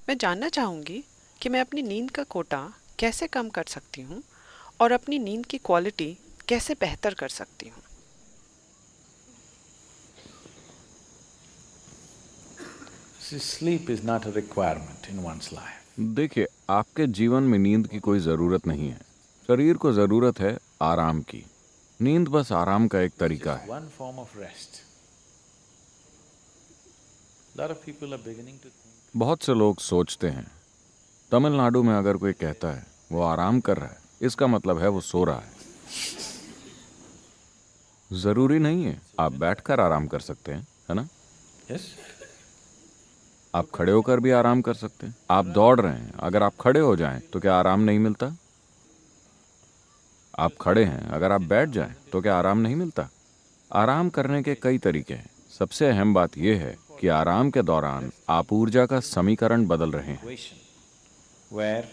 मैं जानना चाहूँगी कि मैं अपनी नींद का कोटा कैसे कम कर सकती हूँ और अपनी नींद की क्वालिटी कैसे बेहतर कर सकती हूँ। See, sleep is not a requirement in one's life. देखिए, आपके जीवन में नींद की कोई ज़रूरत नहीं है। शरीर को ज़रूरत है आराम की। नींद बस आराम का एक It's तरीका just है। one form of rest. A lot of people are beginning to think. बहुत से लोग सोचते हैं, तमिलनाडु में अगर कोई कहता है वो आराम कर रहा है, इसका मतलब है वो सो रहा है। ज़रूरी नहीं है, आप बैठकर आराम कर सकते हैं, है ना? Yes? आप खड़े होकर भी आराम कर सकते हैं। आप दौड़ रहे हैं, अगर आप खड़े हो जाएं तो क्या आराम नहीं मिलता? आप खड़े हैं, अगर आप बैठ जाएं तो क्या आराम नहीं मिलता? आराम करने के कई तरीके हैं। सबसे अहम बात यह है कि आराम के दौरान आप ऊर्जा का समीकरण बदल रहे हैं, Situation where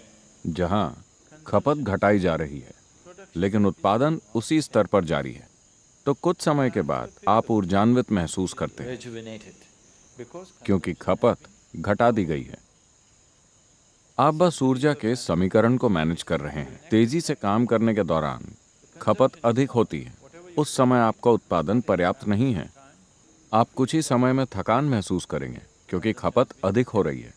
जहां खपत घटाई जा रही है लेकिन उत्पादन उसी स्तर पर जारी है। तो कुछ समय के बाद आप ऊर्जान्वित महसूस करते हैं rejuvenated because क्योंकि खपत घटा दी गई है। आप बस ऊर्जा के समीकरण को मैनेज कर रहे हैं। तेजी से काम करने के दौरान खपत अधिक होती है। उस समय आपका उत्पादन पर्याप्त नहीं है। आप कुछ ही समय में थकान महसूस करेंगे क्योंकि खपत अधिक हो रही है।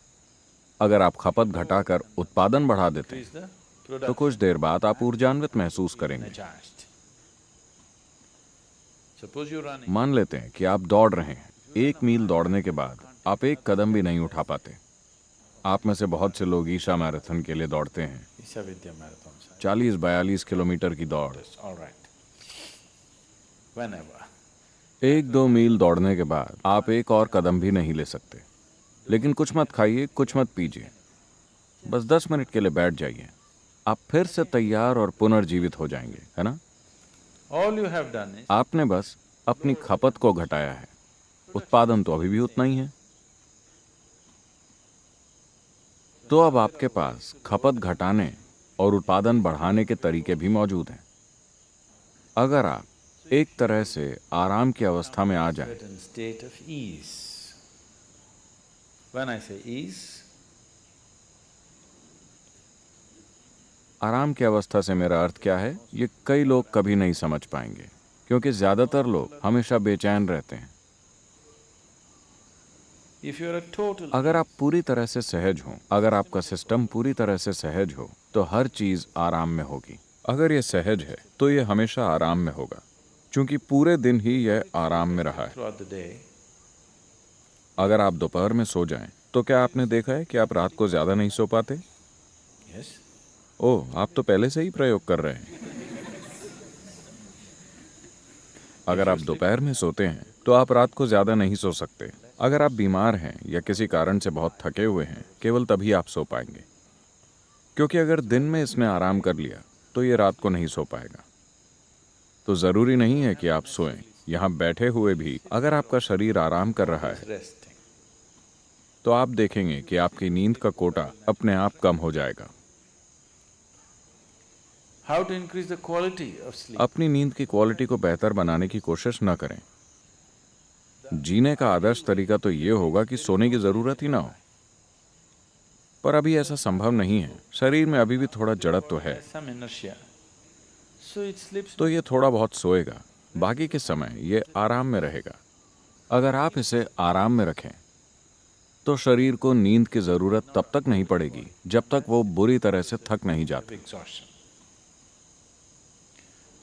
अगर आप खपत घटाकर उत्पादन बढ़ा देते increase हैं the तो कुछ production. देर बाद आप ऊर्जान्वित महसूस करेंगे। Energized. Suppose you're running. मान लेते हैं कि आप दौड़ रहे हैं। 1 मील दौड़ने के बाद आप एक कदम भी नहीं उठा पाते। आप में से बहुत से लोग ईशा मैराथन के लिए दौड़ते हैं, Isavidya marathon. 40-42 किलोमीटर की दौड़। All right. Whenever. 1-2 मील दौड़ने के बाद आप एक और कदम भी नहीं ले सकते। लेकिन कुछ मत खाइए, कुछ मत पीजिए, बस 10 मिनट के लिए बैठ जाइए। आप फिर से तैयार और पुनर्जीवित हो जाएंगे, है ना? All you have done is आपने बस अपनी खपत को घटाया है, उत्पादन तो अभी भी उतना ही है। तो अब आपके पास खपत घटाने और उत्पादन बढ़ाने के तरीके भी मौजूद हैं। अगर आप एक तरह से आराम की अवस्था में आ जाएं, certain state of ease. When I say ease, आराम की अवस्था से मेरा अर्थ क्या है, ये कई लोग कभी नहीं समझ पाएंगे क्योंकि ज्यादातर लोग हमेशा बेचैन रहते हैं। if you're a total अगर आप पूरी तरह से सहज हो, अगर आपका सिस्टम पूरी तरह से सहज हो, तो हर चीज आराम में होगी। अगर ये सहज है तो ये हमेशा आराम में होगा, क्योंकि पूरे दिन ही यह आराम में रहा है। throughout the day, अगर आप दोपहर में सो जाएं, तो क्या आपने देखा है कि आप रात को ज्यादा नहीं सो पाते? yes? ओह, आप तो पहले से ही प्रयोग कर रहे हैं। अगर आप दोपहर में सोते हैं तो आप रात को ज्यादा नहीं सो सकते। अगर आप बीमार हैं या किसी कारण से बहुत थके हुए हैं, केवल तभी आप सो पाएंगे, क्योंकि अगर दिन में इसने आराम कर लिया तो ये रात को नहीं सो पाएगा। तो जरूरी नहीं है कि आप सोएं। यहाँ बैठे हुए भी अगर आपका शरीर आराम कर रहा है Resting. तो आप देखेंगे कि आपकी नींद का कोटा अपने आप कम हो जाएगा। How to increase the quality of sleep? अपनी नींद की क्वालिटी को बेहतर बनाने की कोशिश न करें। जीने का आदर्श तरीका तो ये होगा कि सोने की जरूरत ही ना हो, पर अभी ऐसा संभव नहीं है। शरीर में अभी भी थोड़ा जड़त्व है, Some inertia. So it sleeps. तो ये थोड़ा बहुत सोएगा, बाकी के समय ये आराम में रहेगा। अगर आप इसे आराम में रखें तो शरीर को नींद की जरूरत तब तक नहीं पड़ेगी जब तक वो बुरी तरह से थक नहीं Of जाता। exhaustion.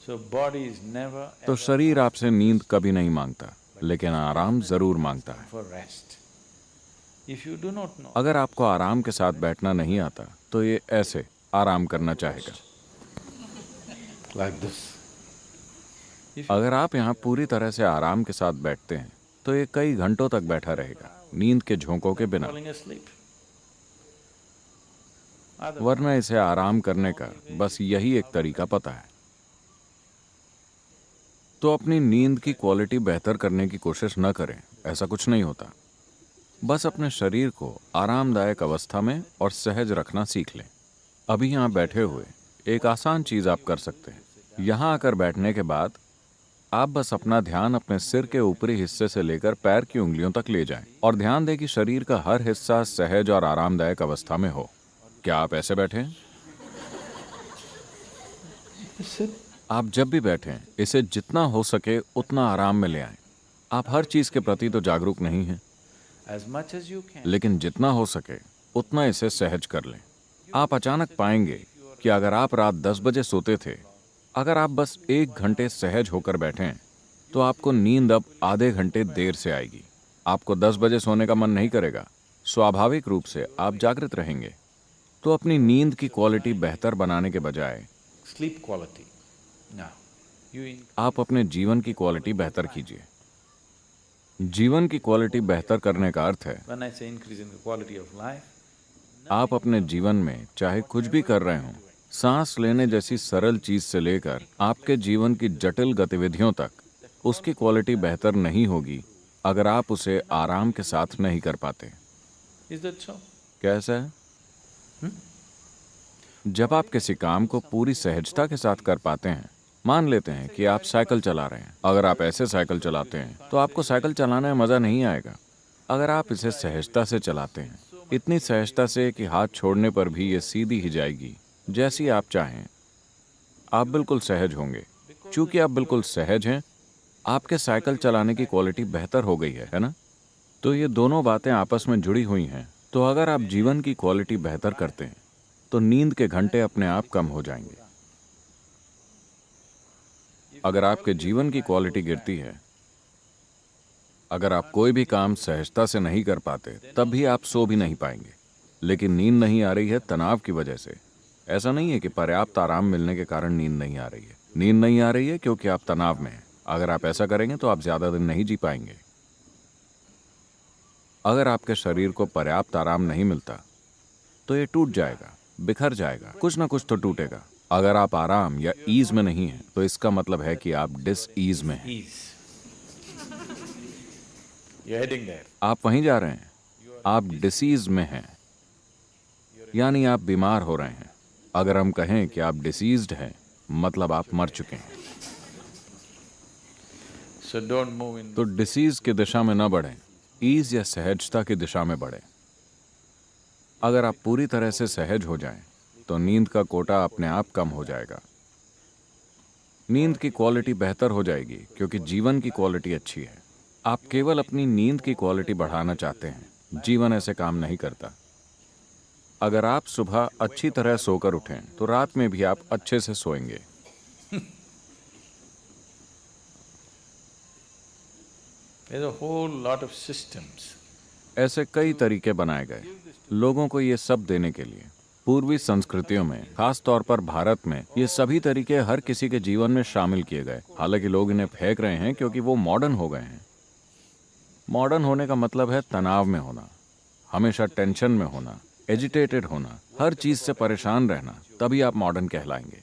So body is never तो ever शरीर आपसे नींद कभी नहीं मांगता, लेकिन आराम जरूर मांगता है। for rest. If you do not know, अगर आपको आराम के साथ बैठना नहीं आता तो ये ऐसे आराम करना चाहेगा। like this. If अगर आप यहाँ पूरी तरह से आराम के साथ बैठते हैं तो ये कई घंटों तक बैठा रहेगा, नींद के झोंकों के बिना। falling asleep. Otherwise, वरना इसे आराम करने का बस यही एक तरीका पता है। तो अपनी नींद की क्वालिटी बेहतर करने की कोशिश न करें, ऐसा कुछ नहीं होता। बस अपने शरीर को आरामदायक अवस्था में और सहज रखना सीख लें। अभी यहाँ बैठे हुए एक आसान चीज आप कर सकते हैं। यहाँ आकर बैठने के बाद आप बस अपना ध्यान अपने सिर के ऊपरी हिस्से से लेकर पैर की उंगलियों तक ले जाएं और ध्यान दें कि शरीर का हर हिस्सा सहज और आरामदायक अवस्था में हो। क्या आप ऐसे बैठे हैं? आप जब भी बैठें, इसे जितना हो सके उतना आराम में ले आएं। आप हर चीज के प्रति तो जागरूक नहीं हैं, As much as you can. लेकिन जितना हो सके उतना इसे सहज कर लें। आप अचानक पाएंगे कि अगर आप रात 10 बजे सोते थे, अगर आप बस 1 घंटे सहज होकर बैठें, तो आपको नींद अब आधे घंटे देर से आएगी। आपको 10 बजे सोने का मन नहीं करेगा, स्वाभाविक रूप से आप जागृत रहेंगे। तो अपनी नींद की क्वालिटी बेहतर बनाने के बजाय Sleep quality. Now, आप अपने जीवन की क्वालिटी बेहतर कीजिए। जीवन की क्वालिटी बेहतर करने का अर्थ है when I say increase in the quality of life, आप अपने जीवन में चाहे कुछ भी कर रहे हों, सांस लेने जैसी सरल चीज से लेकर आपके जीवन की जटिल गतिविधियों तक, उसकी क्वालिटी बेहतर नहीं होगी अगर आप उसे आराम के साथ नहीं कर पाते। is that so? कैसा है? जब आप किसी काम को पूरी सहजता के साथ कर पाते हैं, मान लेते हैं कि आप साइकिल चला रहे हैं। अगर आप ऐसे साइकिल चलाते हैं तो आपको साइकिल चलाने में मजा नहीं आएगा। अगर आप इसे सहजता से चलाते हैं, इतनी सहजता से कि हाथ छोड़ने पर भी ये सीधी ही जाएगी जैसी आप चाहें, आप बिल्कुल सहज होंगे। चूंकि आप बिल्कुल सहज हैं, आपके साइकिल चलाने की क्वालिटी बेहतर हो गई है ना? तो ये दोनों बातें आपस में जुड़ी हुई हैं। तो अगर आप जीवन की क्वालिटी बेहतर करते हैं, तो नींद के घंटे अपने आप कम हो जाएंगे। अगर आपके जीवन की क्वालिटी गिरती है, अगर आप कोई भी काम सहजता से नहीं कर पाते, तब भी आप सो भी नहीं पाएंगे। लेकिन नींद नहीं आ रही है तनाव की वजह से। ऐसा नहीं है कि पर्याप्त आराम मिलने के कारण नींद नहीं आ रही है। नींद नहीं आ रही है क्योंकि आप तनाव में हैं। अगर आप ऐसा करेंगे तो आप ज्यादा दिन नहीं जी पाएंगे। अगर आपके शरीर को पर्याप्त आराम नहीं मिलता, तो ये टूट जाएगा, बिखर जाएगा, कुछ ना कुछ तो टूटेगा। अगर आप आराम या ईज में नहीं हैं, तो इसका मतलब है कि आप डिस ईज में हैं। ease. You're heading there. आप वहीं जा रहे हैं, आप डिसीज में हैं, यानी आप बीमार हो रहे हैं। अगर हम कहें कि आप डिसीज्ड हैं, मतलब आप मर चुके हैं। So don't move in. तो डिसीज की दिशा में न बढ़ें, ईज या सहजता की दिशा में बढ़ें। अगर आप पूरी तरह से सहज हो जाएं, तो नींद का कोटा अपने आप कम हो जाएगा। नींद की क्वालिटी बेहतर हो जाएगी क्योंकि जीवन की क्वालिटी अच्छी है। आप केवल अपनी नींद की क्वालिटी बढ़ाना चाहते हैं। जीवन ऐसे काम नहीं करता। अगर आप सुबह अच्छी तरह सोकर उठें, तो रात में भी आप अच्छे से सोएंगे। There's a whole lot of systems. ऐसे कई तरीके बनाए गए लोगों को ये सब देने के लिए। पूर्वी संस्कृतियों में, खास तौर पर भारत में, ये सभी तरीके हर किसी के जीवन में शामिल किए गए। हालांकि लोग इन्हें फेंक रहे हैं क्योंकि वो मॉडर्न हो गए हैं। मॉडर्न होने का मतलब है तनाव में होना, हमेशा टेंशन में होना, एजिटेटेड होना, हर चीज से परेशान रहना, तभी आप मॉडर्न कहलाएंगे।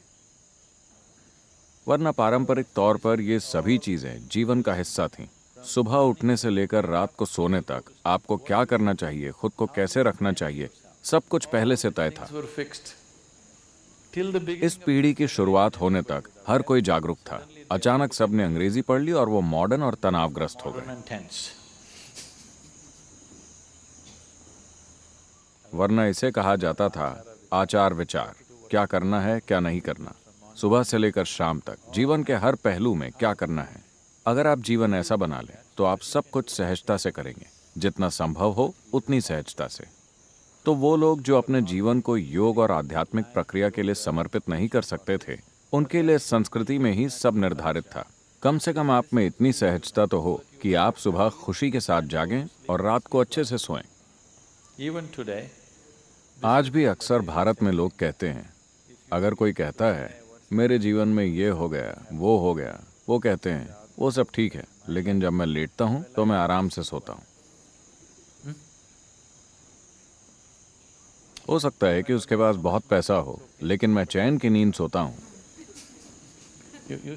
वरना पारंपरिक तौर पर ये सभी चीजें जीवन का हिस्सा थीं। सुबह उठने से लेकर रात को सोने तक आपको क्या करना चाहिए, खुद को कैसे रखना चाहिए, सब कुछ पहले से तय था। Things were fixed. Till the beginning. इस पीढ़ी की शुरुआत होने तक हर कोई जागरूक था। अचानक सबने अंग्रेजी पढ़ ली और वो मॉडर्न और तनावग्रस्त हो गए। And tense. वरना इसे कहा जाता था आचार विचार, क्या करना है क्या नहीं करना, सुबह से लेकर शाम तक जीवन के हर पहलू में क्या करना है। अगर आप जीवन ऐसा बना लें, तो आप सब कुछ सहजता से करेंगे, जितना संभव हो उतनी सहजता से। तो वो लोग जो अपने जीवन को योग और आध्यात्मिक प्रक्रिया के लिए समर्पित नहीं कर सकते थे, उनके लिए संस्कृति में ही सब निर्धारित था। कम से कम आप में इतनी सहजता तो हो कि आप सुबह खुशी के साथ जागें और रात को अच्छे से सोएं। Even today, आज भी अक्सर भारत में लोग कहते हैं, अगर कोई कहता है मेरे जीवन में ये हो गया, वो कहते हैं वो सब ठीक है, लेकिन जब मैं लेटता हूं तो मैं आराम से सोता हूं। हो सकता है कि उसके पास बहुत पैसा हो, लेकिन मैं चैन की नींद सोता हूं।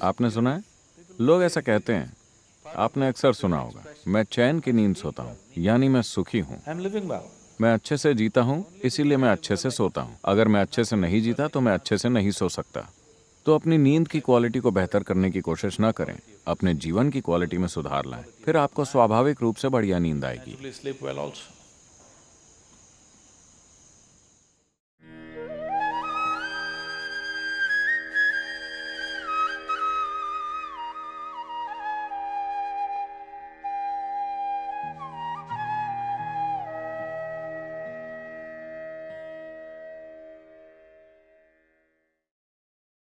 आपने सुना है? लोग ऐसा कहते हैं। आपने अक्सर सुना होगा, मैं चैन की नींद सोता हूं, यानी मैं सुखी हूं। I'm living well. मैं अच्छे से जीता हूं, इसीलिए मैं अच्छे से सोता हूं। अगर मैं अच्छे से नहीं जीता तो मैं अच्छे से नहीं सो सकता। तो अपनी नींद की क्वालिटी को बेहतर करने की कोशिश न करें, अपने जीवन की क्वालिटी में सुधार लाएं, फिर आपको स्वाभाविक रूप से बढ़िया नींद आएगी। Naturally sleep well also.